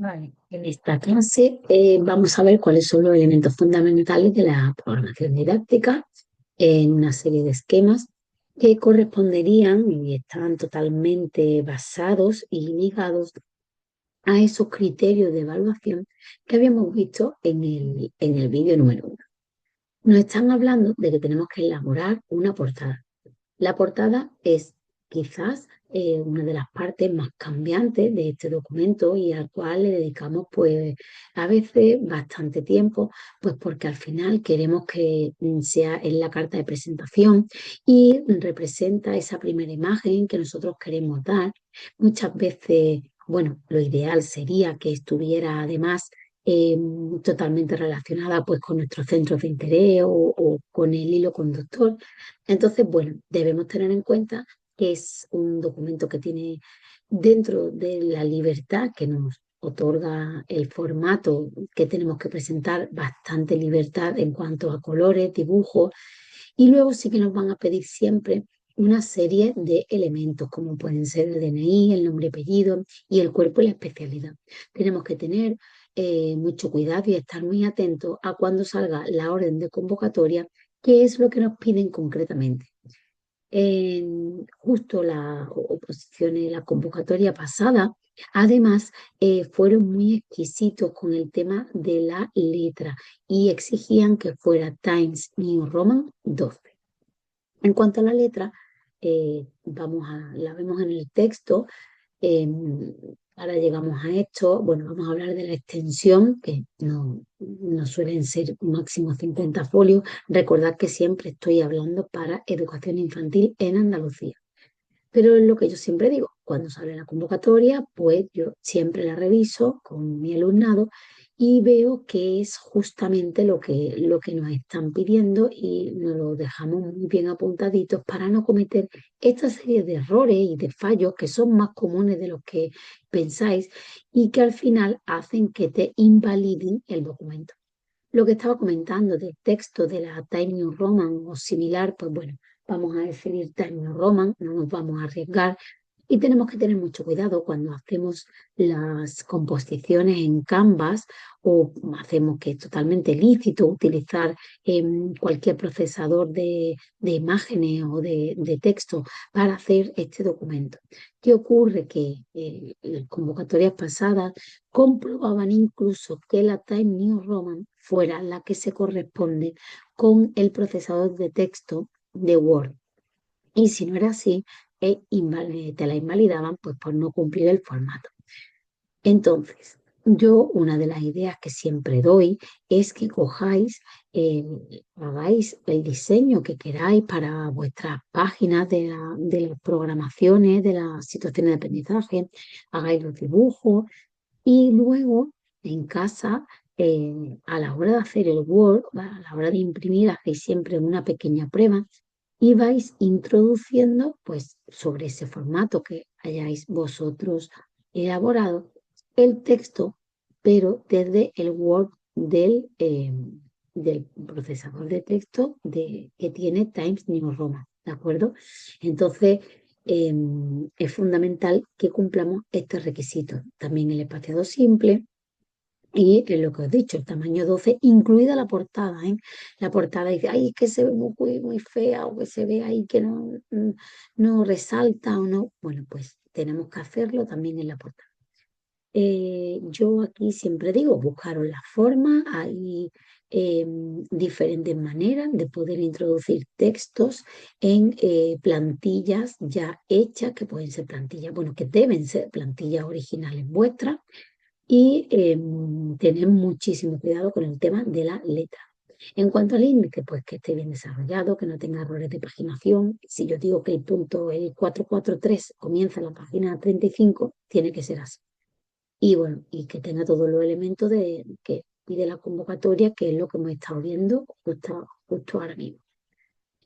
Vale. En esta clase vamos a ver cuáles son los elementos fundamentales de la programación didáctica en una serie de esquemas que corresponderían y están totalmente basados y ligados a esos criterios de evaluación que habíamos visto en el vídeo número uno. Nos están hablando de que tenemos que elaborar una portada. La portada es quizás una de las partes más cambiantes de este documento y al cual le dedicamos pues a veces bastante tiempo, pues porque al final queremos que sea en la carta de presentación y representa esa primera imagen que nosotros queremos dar. Muchas veces, bueno, lo ideal sería que estuviera además eh, totalmente relacionada pues con nuestros centros de interés o con el hilo conductor. Entonces, bueno, debemos tener en cuenta que es un documento que tiene dentro de la libertad que nos otorga el formato que tenemos que presentar, bastante libertad en cuanto a colores, dibujos, y luego sí que nos van a pedir siempre una serie de elementos, como pueden ser el DNI, el nombre y apellido y el cuerpo y la especialidad. Tenemos que tener mucho cuidado y estar muy atentos a cuando salga la orden de convocatoria, qué es lo que nos piden concretamente. En justo las oposiciones, la convocatoria pasada, además, fueron muy exquisitos con el tema de la letra y exigían que fuera Times New Roman 12. En cuanto a la letra, la vemos en el texto. eh, Ahora llegamos a esto. Bueno, vamos a hablar de la extensión, que no suelen ser máximo 50 folios. Recordad que siempre estoy hablando para educación infantil en Andalucía. Pero es lo que yo siempre digo, cuando sale la convocatoria, pues yo siempre la reviso con mi alumnado y veo que es justamente lo que nos están pidiendo y nos lo dejamos muy bien apuntaditos para no cometer esta serie de errores y de fallos que son más comunes de los que pensáis y que al final hacen que te invaliden el documento. Lo que estaba comentando del texto de la Time New Roman o similar, pues bueno, vamos a decidir Time New Roman, no nos vamos a arriesgar y tenemos que tener mucho cuidado cuando hacemos las composiciones en Canvas o hacemos que es totalmente lícito utilizar cualquier procesador de imágenes o de texto para hacer este documento. ¿Qué ocurre? Que en convocatorias pasadas comprobaban incluso que la Time New Roman fuera la que se corresponde con el procesador de texto de Word. Y si no era así, te la invalidaban pues, por no cumplir el formato. Entonces, yo una de las ideas que siempre doy es que cojáis, hagáis el diseño que queráis para vuestras páginas de las programaciones, de las situaciones de aprendizaje, hagáis los dibujos y luego en casa, a la hora de hacer el Word, a la hora de imprimir, hacéis siempre una pequeña prueba y vais introduciendo, pues, sobre ese formato que hayáis vosotros elaborado, el texto, pero desde el Word del procesador de texto que tiene Times New Roman, ¿de acuerdo? Entonces, es fundamental que cumplamos este requisito. También el espaciado simple y lo que os he dicho, el tamaño 12, incluida la portada, ¿eh? La portada dice, ay, es que se ve muy fea o que se ve ahí que no resalta o no. Bueno, pues tenemos que hacerlo también en la portada. Yo aquí siempre digo, buscaros la forma, hay diferentes maneras de poder introducir textos en plantillas ya hechas, que pueden ser plantillas, bueno, que deben ser plantillas originales vuestras, y tener muchísimo cuidado con el tema de la letra. En cuanto al índice, pues que esté bien desarrollado, que no tenga errores de paginación. Si yo digo que el punto el 443 comienza en la página 35, tiene que ser así. Y bueno, y que tenga todos los elementos que pide la convocatoria, que es lo que hemos estado viendo justo ahora mismo.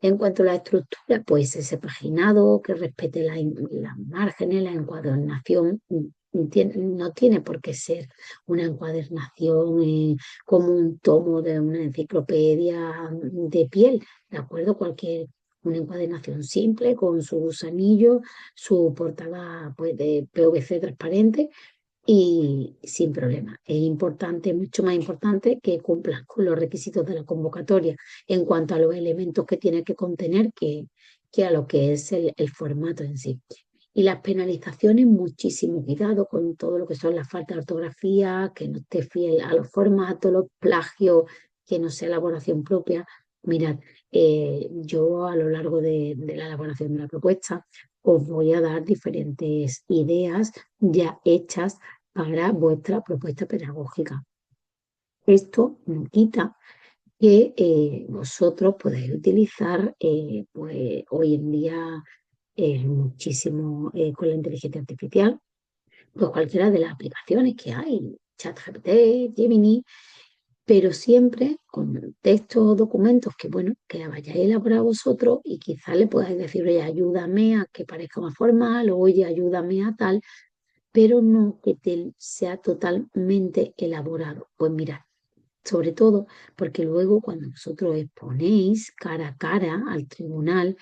En cuanto a la estructura, pues ese paginado que respete las márgenes, la encuadernación, no tiene por qué ser una encuadernación como un tomo de una enciclopedia de piel, ¿de acuerdo? Una encuadernación simple con sus anillos, su portada pues, de PVC transparente y sin problema. Es importante, mucho más importante que cumplas con los requisitos de la convocatoria en cuanto a los elementos que tiene que contener que a lo que es el formato en sí. Y las penalizaciones, muchísimo cuidado con todo lo que son las faltas de ortografía, que no esté fiel a los formatos, los plagios, que no sea elaboración propia. Mirad, yo a lo largo de la elaboración de la propuesta os voy a dar diferentes ideas ya hechas para vuestra propuesta pedagógica. Esto no quita que vosotros podéis utilizar pues, hoy en día muchísimo con la inteligencia artificial, pues cualquiera de las aplicaciones que hay, ChatGPT, Gemini, pero siempre con textos o documentos que, bueno, que vayáis a elaborar vosotros y quizás le podáis decir, oye, ayúdame a que parezca más formal, o oye, ayúdame a tal, pero no que sea totalmente elaborado. Pues mirad, sobre todo porque luego cuando vosotros exponéis cara a cara al tribunal,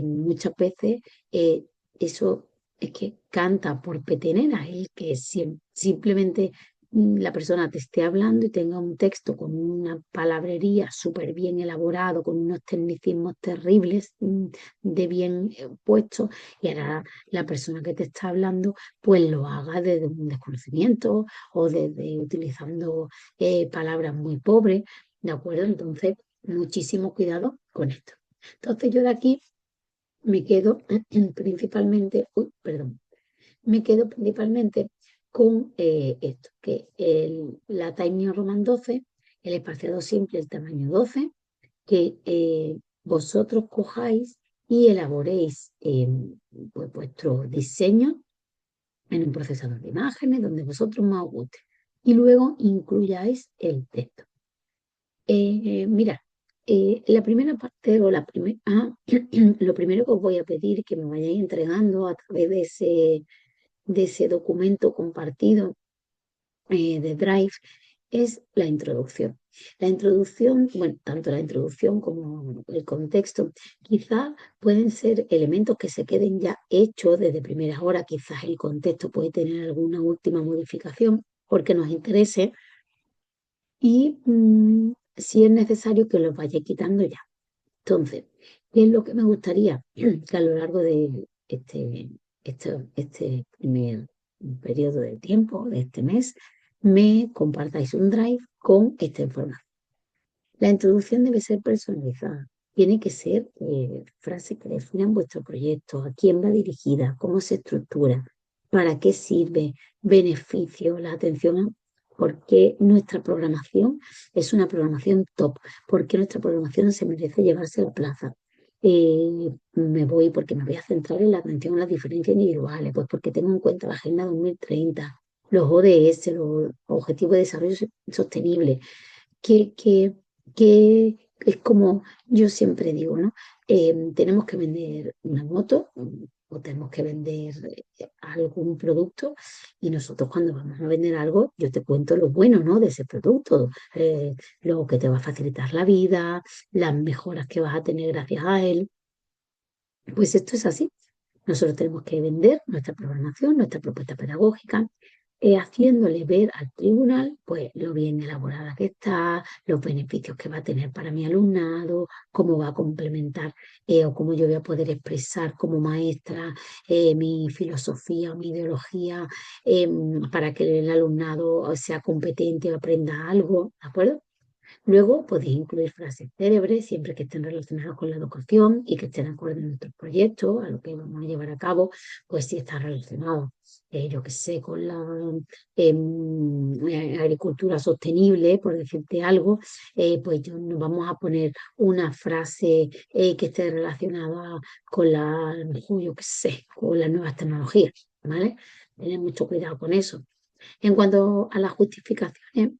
muchas veces eh, eso es que canta por petenera, el que simplemente la persona te esté hablando y tenga un texto con una palabrería súper bien elaborado, con unos tecnicismos terribles de bien puestos, y ahora la persona que te está hablando pues lo haga desde un desconocimiento o desde utilizando palabras muy pobres, ¿de acuerdo? Entonces, muchísimo cuidado con esto. Entonces, yo de aquí me quedo principalmente, uy, perdón, me quedo principalmente con esto, que la Time New Roman 12, el espaciado simple, el tamaño 12, que vosotros cojáis y elaboréis pues, vuestro diseño en un procesador de imágenes donde vosotros más os guste y luego incluyáis el texto. Mira, la primera parte o lo primero que os voy a pedir que me vayáis entregando a través de ese documento compartido de Drive es la introducción. La introducción, bueno, tanto la introducción como el contexto, quizás pueden ser elementos que se queden ya hechos desde primera hora, quizás el contexto puede tener alguna última modificación porque nos interese y si es necesario que los vaya quitando ya. Entonces, ¿qué es lo que me gustaría que a lo largo de este primer periodo de tiempo, de este mes, me compartáis un drive con esta información? La introducción debe ser personalizada. Tiene que ser frases que definan vuestro proyecto, a quién va dirigida, cómo se estructura, para qué sirve, beneficio, la atención, por qué nuestra programación es una programación top, por qué nuestra programación se merece llevarse la plaza. Me voy porque me voy a centrar en la atención a las diferencias individuales, pues porque tengo en cuenta la Agenda 2030, los ODS, los Objetivos de Desarrollo Sostenible, que, que es como yo siempre digo, ¿no? Tenemos que vender una moto o tenemos que vender algún producto y nosotros cuando vamos a vender algo, yo te cuento lo bueno, ¿no? De ese producto, lo que te va a facilitar la vida, las mejoras que vas a tener gracias a él. Pues esto es así. Nosotros tenemos que vender nuestra programación, nuestra propuesta pedagógica, haciéndole ver al tribunal pues, lo bien elaborada que está, los beneficios que va a tener para mi alumnado, cómo va a complementar o cómo yo voy a poder expresar como maestra mi filosofía o mi ideología para que el alumnado sea competente o aprenda algo, ¿de acuerdo? Luego podéis incluir frases célebres siempre que estén relacionadas con la educación y que estén acordes a nuestros proyectos, a lo que vamos a llevar a cabo, pues si está relacionado, yo qué sé, con la agricultura sostenible, por decirte algo, pues nos vamos a poner una frase que esté relacionada con yo qué sé, con las nuevas tecnologías, ¿vale? Tener mucho cuidado con eso. En cuanto a las justificaciones,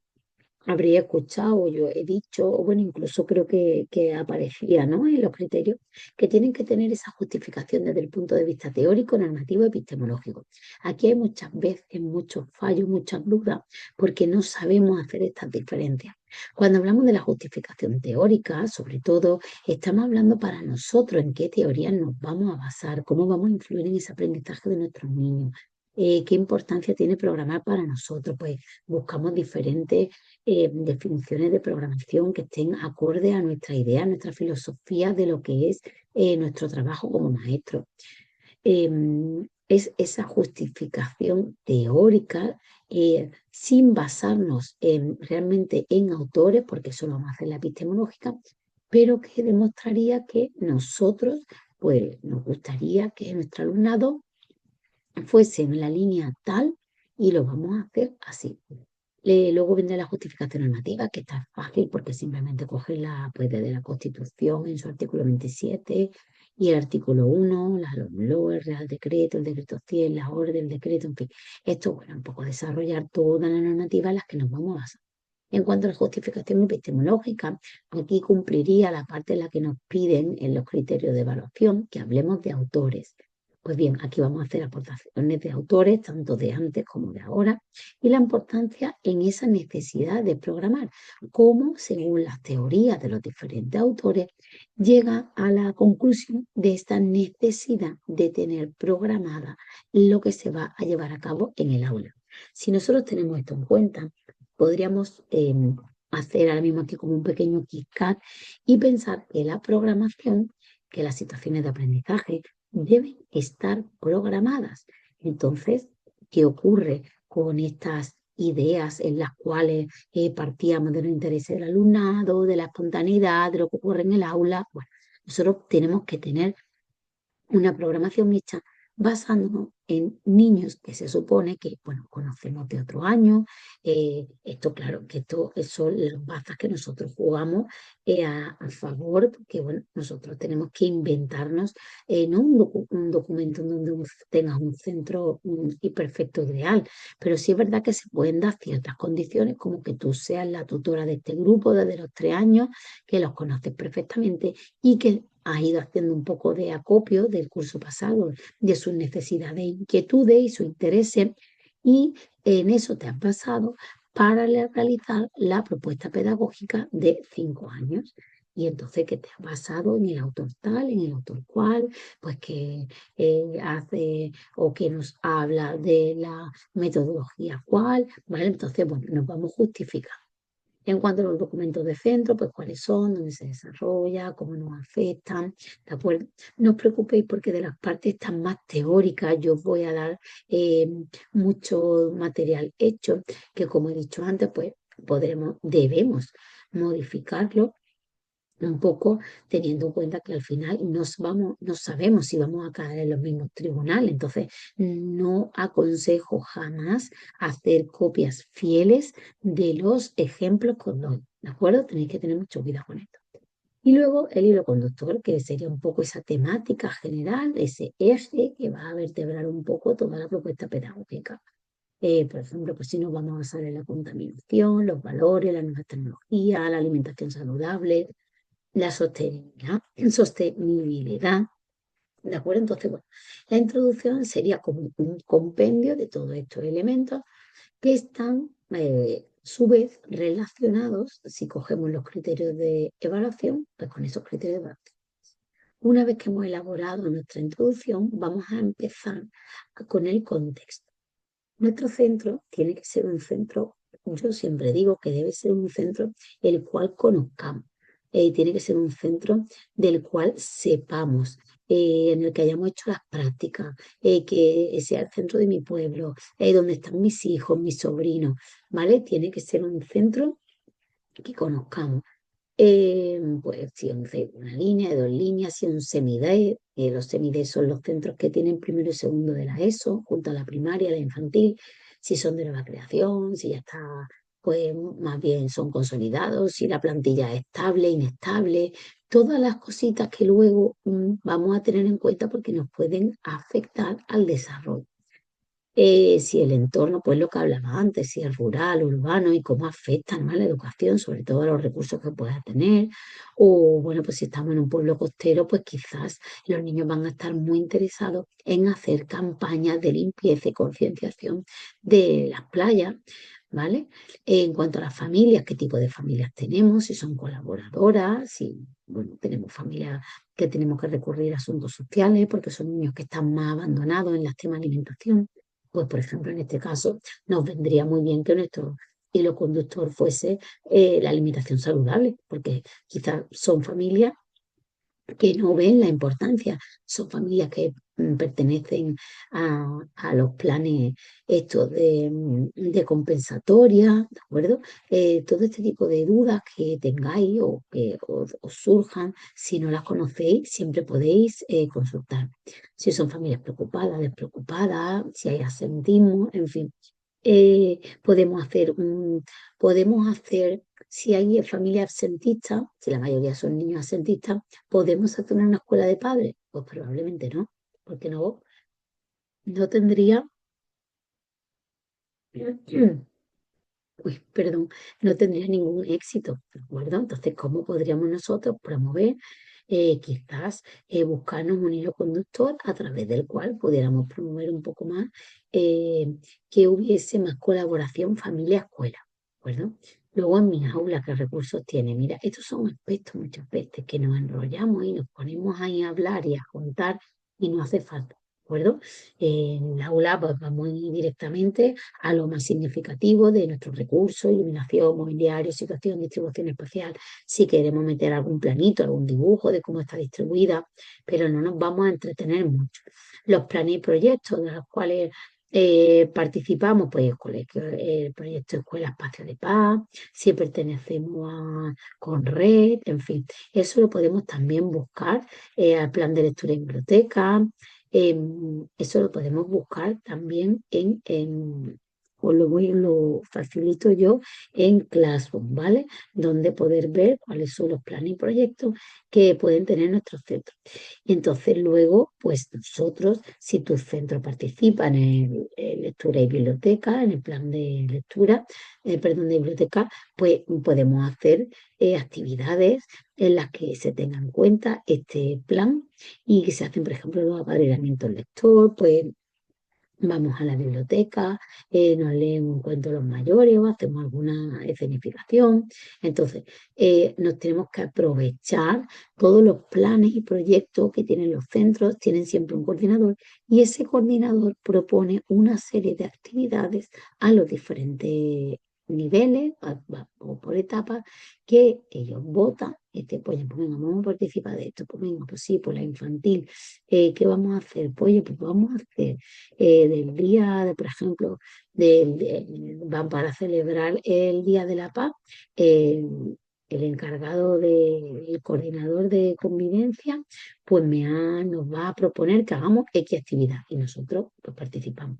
habría escuchado, yo he dicho, o bueno, incluso creo que aparecía, ¿no? En los criterios, que tienen que tener esa justificación desde el punto de vista teórico, normativo, epistemológico. Aquí hay muchas veces muchos fallos, muchas dudas, porque no sabemos hacer estas diferencias. Cuando hablamos de la justificación teórica, sobre todo, estamos hablando para nosotros en qué teorías nos vamos a basar, cómo vamos a influir en ese aprendizaje de nuestros niños. ¿Qué importancia tiene programar para nosotros? Pues buscamos diferentes definiciones de programación que estén acorde a nuestra idea, a nuestra filosofía de lo que es nuestro trabajo como maestro. Es esa justificación teórica sin basarnos realmente en autores, porque eso lo vamos a hacer en la epistemológica, pero que demostraría que nosotros, pues nos gustaría que nuestro alumnado fuese en la línea tal y lo vamos a hacer así. Luego vendrá la justificación normativa, que está fácil porque simplemente cogerla pues, desde la Constitución en su artículo 27 y el artículo 1, la LOMLOE, el Real Decreto, el Decreto 100, la orden, el decreto, en fin. Esto, bueno, un poco desarrollar toda la normativa en las que nos vamos a basar. En cuanto a la justificación epistemológica, aquí cumpliría la parte en la que nos piden en los criterios de evaluación que hablemos de autores. Pues bien, aquí vamos a hacer aportaciones de autores, tanto de antes como de ahora, y la importancia en esa necesidad de programar, cómo, según las teorías de los diferentes autores, llega a la conclusión de esta necesidad de tener programada lo que se va a llevar a cabo en el aula. Si nosotros tenemos esto en cuenta, podríamos hacer ahora mismo aquí como un pequeño KitKat y pensar que la programación, que las situaciones de aprendizaje deben estar programadas. Entonces, ¿qué ocurre con estas ideas en las cuales partíamos de los intereses del alumnado, de la espontaneidad, de lo que ocurre en el aula? Bueno, nosotros tenemos que tener una programación hecha basándonos en niños que se supone que, bueno, conocemos de otro año. Esto, claro, que esto son las bazas que nosotros jugamos a favor, porque, bueno, nosotros tenemos que inventarnos no un documento en donde tengas un centro y perfecto ideal, pero sí es verdad que se pueden dar ciertas condiciones, como que tú seas la tutora de este grupo desde los 3 años, que los conoces perfectamente y que has ido haciendo un poco de acopio del curso pasado, de sus necesidades, inquietudes y sus intereses, y en eso te has basado para realizar la propuesta pedagógica de 5 años. Y entonces que te has basado en el autor tal, en el autor cual, pues que hace o que nos habla de la metodología cual, ¿vale? Entonces, bueno, nos vamos justificando. En cuanto a los documentos de centro, pues cuáles son, dónde se desarrolla, cómo nos afectan, ¿de acuerdo? No os preocupéis porque de las partes tan más teóricas yo os voy a dar mucho material hecho que, como he dicho antes, pues debemos modificarlo un poco teniendo en cuenta que al final no sabemos si vamos a caer en los mismos tribunales. Entonces, no aconsejo jamás hacer copias fieles de los ejemplos con doy, ¿de acuerdo? Tenéis que tener mucho cuidado con esto. Y luego el hilo conductor, que sería un poco esa temática general, ese eje que va a vertebrar un poco toda la propuesta pedagógica. Por ejemplo, pues si nos vamos a basar en la contaminación, los valores, las nuevas tecnologías, la alimentación saludable, la sostenibilidad, ¿de acuerdo? Entonces, bueno, la introducción sería como un compendio de todos estos elementos que están, a su vez, relacionados, si cogemos los criterios de evaluación, pues con esos criterios de evaluación. Una vez que hemos elaborado nuestra introducción, vamos a empezar con el contexto. Nuestro centro tiene que ser un centro, yo siempre digo que debe ser un centro el cual conozcamos. Tiene que ser un centro del cual sepamos, en el que hayamos hecho las prácticas, que sea el centro de mi pueblo, donde están mis hijos, mis sobrinos, ¿vale? Tiene que ser un centro que conozcamos. Pues si una línea, 2 líneas, si un semiD, los semiD son los centros que tienen primero y segundo de la ESO, junto a la primaria, la infantil, si son de nueva creación, si ya está, pues más bien son consolidados, si la plantilla es estable, inestable, todas las cositas que luego vamos a tener en cuenta porque nos pueden afectar al desarrollo. Si el entorno, pues lo que hablaba antes, si es rural, urbano y cómo afecta, ¿no?, a la educación, sobre todo a los recursos que pueda tener. O bueno, pues si estamos en un pueblo costero, pues quizás los niños van a estar muy interesados en hacer campañas de limpieza y concienciación de las playas, ¿vale? En cuanto a las familias, ¿qué tipo de familias tenemos? Si son colaboradoras, si, bueno, tenemos familias que tenemos que recurrir a asuntos sociales porque son niños que están más abandonados en las temas de alimentación, Pues, por ejemplo, en este caso, nos vendría muy bien que nuestro hilo conductor fuese la alimentación saludable, porque quizás son familias que no ven la importancia. Son familias que pertenecen a los planes estos de compensatoria, ¿de acuerdo? Todo este tipo de dudas que tengáis o que os surjan, si no las conocéis, siempre podéis consultar. Si son familias preocupadas, despreocupadas, si hay asentismo, en fin. Podemos hacer, si hay familias absentistas, si la mayoría son niños absentistas, ¿podemos hacer una escuela de padres? Pues probablemente no, porque no tendría, uy, perdón, no tendría ningún éxito, ¿de acuerdo? Entonces, ¿cómo podríamos nosotros promover, quizás buscarnos un hilo conductor a través del cual pudiéramos promover un poco más eh, que hubiese más colaboración familia-escuela, ¿de acuerdo? Luego en mis aulas, ¿qué recursos tiene? Mira, estos son aspectos muchas veces que nos enrollamos y nos ponemos ahí a hablar y a contar y no hace falta, ¿de acuerdo? En el aula pues, vamos directamente a lo más significativo de nuestros recursos, iluminación, mobiliario, situación, distribución espacial, si queremos meter algún planito, algún dibujo de cómo está distribuida, pero no nos vamos a entretener mucho. Los planes y proyectos de los cuales participamos, pues el proyecto Escuela Espacio de Paz, si pertenecemos a Conred, en fin, eso lo podemos también buscar al plan de lectura y biblioteca, eso lo podemos buscar también lo facilito yo en Classroom, ¿vale? Donde poder ver cuáles son los planes y proyectos que pueden tener nuestros centros. Y entonces luego, pues nosotros, si tu centro participa en lectura y biblioteca, en el plan de lectura, perdón, de biblioteca, pues podemos hacer actividades en las que se tenga en cuenta este plan y que se hacen, por ejemplo, los apadrinamientos lector, pues vamos a la biblioteca, nos leen un cuento los mayores o hacemos alguna escenificación. Entonces, nos tenemos que aprovechar todos los planes y proyectos que tienen los centros, tienen siempre un coordinador y ese coordinador propone una serie de actividades a los diferentes niveles o por etapas que ellos votan. Pues venga, vamos a participar de esto, pues venga, pues sí, pues la infantil, ¿qué vamos a hacer? Pues, oye, pues vamos a hacer del día, por ejemplo, van para celebrar el Día de la Paz, eh, el encargado el coordinador de convivencia, pues nos va a proponer que hagamos X actividad y nosotros pues, participamos.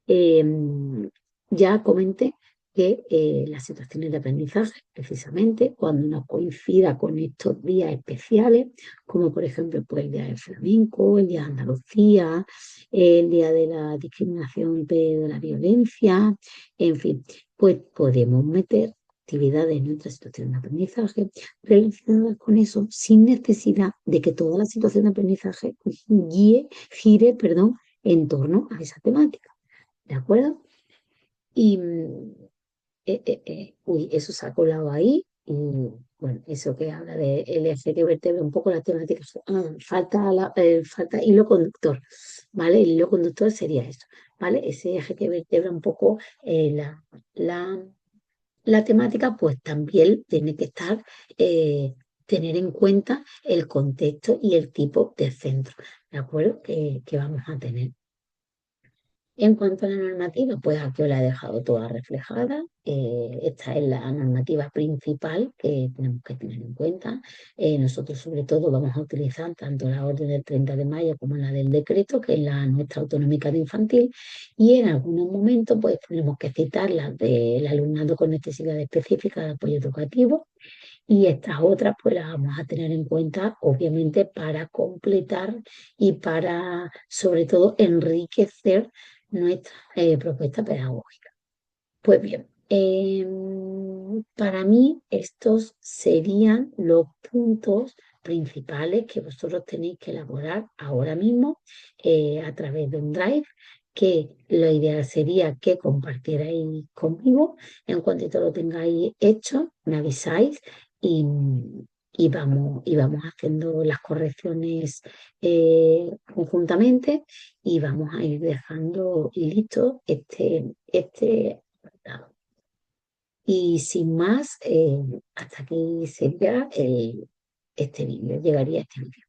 Eh, ya comenté que las situaciones de aprendizaje, precisamente cuando nos coincida con estos días especiales, como por ejemplo pues, el Día del Flamenco, el Día de Andalucía, el Día de la Discriminación de la Violencia, en fin, pues podemos meter actividades en nuestra situación de aprendizaje relacionadas con eso sin necesidad de que toda la situación de aprendizaje gire, perdón, en torno a esa temática. ¿De acuerdo? Y uy, eso se ha colado ahí. Y bueno, eso que habla de el eje que vertebra un poco la temática. Falta hilo conductor, ¿vale? El hilo conductor sería eso, ¿vale? Ese eje que vertebra un poco la, la temática, pues también tiene que estar, tener en cuenta el contexto y el tipo de centro, ¿de acuerdo? Que vamos a tener. En cuanto a la normativa, pues aquí os la he dejado toda reflejada. Esta es la normativa principal que tenemos que tener en cuenta. Nosotros sobre todo vamos a utilizar tanto la orden del 30 de mayo como la del decreto, que es la nuestra autonómica de infantil, y en algunos momentos pues tenemos que citar las del alumnado con necesidades específicas de apoyo educativo y estas otras pues las vamos a tener en cuenta obviamente para completar y para sobre todo enriquecer nuestra propuesta pedagógica. Pues bien, para mí estos serían los puntos principales que vosotros tenéis que elaborar ahora mismo a través de un drive que lo ideal sería que compartierais conmigo. En cuanto lo tengáis hecho, me avisáis y, y vamos haciendo las correcciones conjuntamente y vamos a ir dejando listo este apartado. Y sin más, hasta aquí sería este vídeo, llegaría este vídeo.